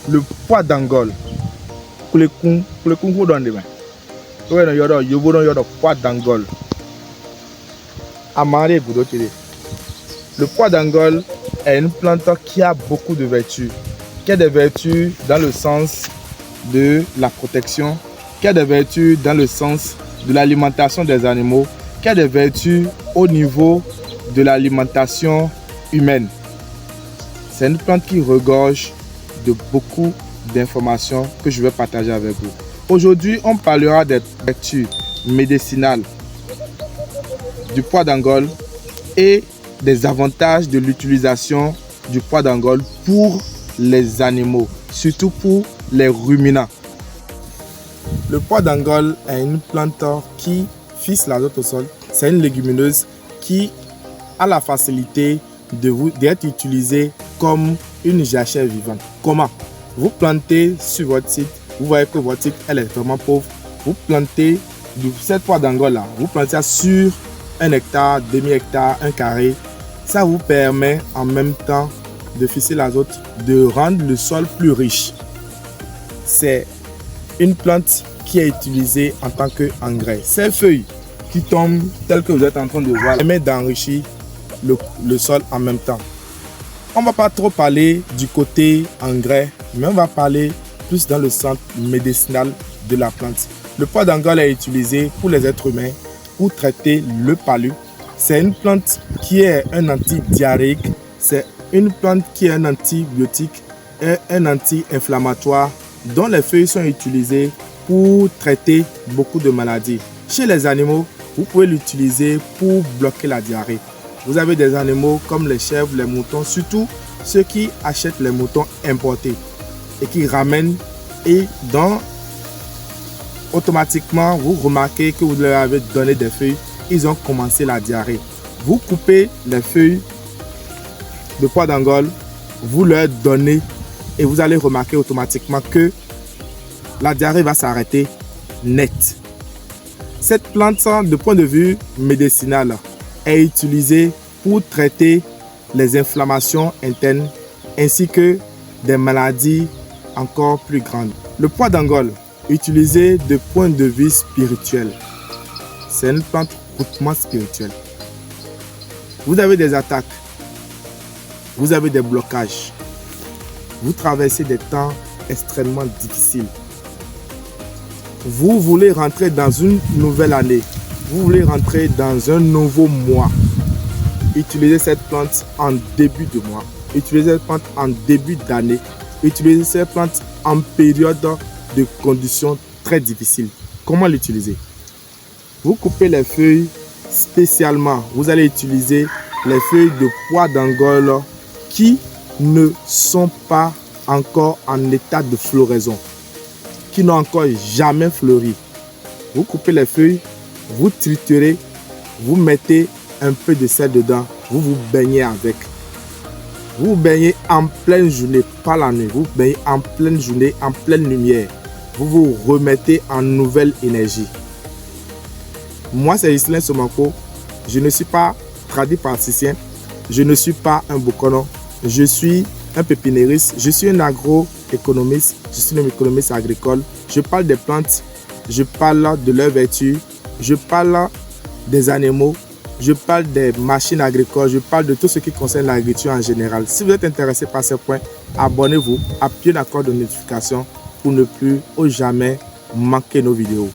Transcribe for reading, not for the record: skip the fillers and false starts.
le poids d'Angola. Le poids d'Angola. Le poids d'Angola est une plante qui a beaucoup de vertus. Qui a des vertus dans le sens de la protection, qui a des vertus dans le sens de l'alimentation des animaux, qui a des vertus au niveau de l'alimentation humaine. C'est une plante qui regorge de beaucoup d'informations que je vais partager avec vous. Aujourd'hui, on parlera des vertus médicinales du poids d'Angola et des avantages de l'utilisation du poids d'Angola pour les animaux, surtout pour les ruminants. Le poids d'Angola est une plante qui fixe l'azote au sol. C'est une légumineuse qui a la facilité d'être utilisée comme une jachère vivante. Comment? Vous plantez sur votre site, vous voyez que votre site elle est vraiment pauvre. Vous plantez cette poids d'Angola, vous plantez ça sur 1 hectare, demi-hectare, 1 carré. Ça vous permet en même temps de fixer l'azote, de rendre le sol plus riche. C'est une plante qui est utilisée en tant qu'engrais. Ces feuilles qui tombent, telles que vous êtes en train de voir, permettent d'enrichir le sol en même temps. On ne va pas trop parler du côté engrais, mais on va parler plus dans le sens médicinal de la plante. Le poids d'Angola est utilisé pour les êtres humains pour traiter le palu. C'est une plante qui est un antidiarrhéique. C'est une plante qui est un antibiotique et un anti-inflammatoire dont les feuilles sont utilisées pour traiter beaucoup de maladies. Chez les animaux, vous pouvez l'utiliser pour bloquer la diarrhée. Vous avez des animaux comme les chèvres, les moutons, surtout ceux qui achètent les moutons importés et qui ramènent et donc automatiquement vous remarquez que vous leur avez donné des feuilles, ils ont commencé la diarrhée. Vous coupez les feuilles de poids d'Angola, vous leur donnez et vous allez remarquer automatiquement que la diarrhée va s'arrêter net. Cette plante, de point de vue médicinal, est utilisée pour traiter les inflammations internes ainsi que des maladies encore plus grandes. Le poids d'Angola, utilisé de point de vue spirituel, c'est une plante hautement spirituelle. Vous avez des attaques, vous avez des blocages, vous traversez des temps extrêmement difficiles. Vous voulez rentrer dans une nouvelle année, vous voulez rentrer dans un nouveau mois. Utilisez cette plante en début de mois, utilisez cette plante en début d'année, utilisez cette plante en période de conditions très difficiles. Comment l'utiliser? Vous coupez les feuilles spécialement, vous allez utiliser les feuilles de poids d'Angola qui ne sont pas encore en état de floraison, qui n'ont encore jamais fleuri. Vous coupez les feuilles, vous triturez, vous mettez un peu de sel dedans, vous vous baignez avec. Vous vous baignez en pleine journée, pas la nuit, vous vous baignez en pleine journée, en pleine lumière. Vous vous remettez en nouvelle énergie. Moi, c'est Islin Somako. Je ne suis pas traduit praticien, je ne suis pas un bokono, je suis un pépiniériste, je suis un agroéconomiste, je suis un économiste agricole. Je parle des plantes, je parle de leurs vertus, je parle des animaux, je parle des machines agricoles, je parle de tout ce qui concerne l'agriculture en général. Si vous êtes intéressé par ces points, abonnez-vous, appuyez la cloche de notification pour ne plus ou jamais manquer nos vidéos.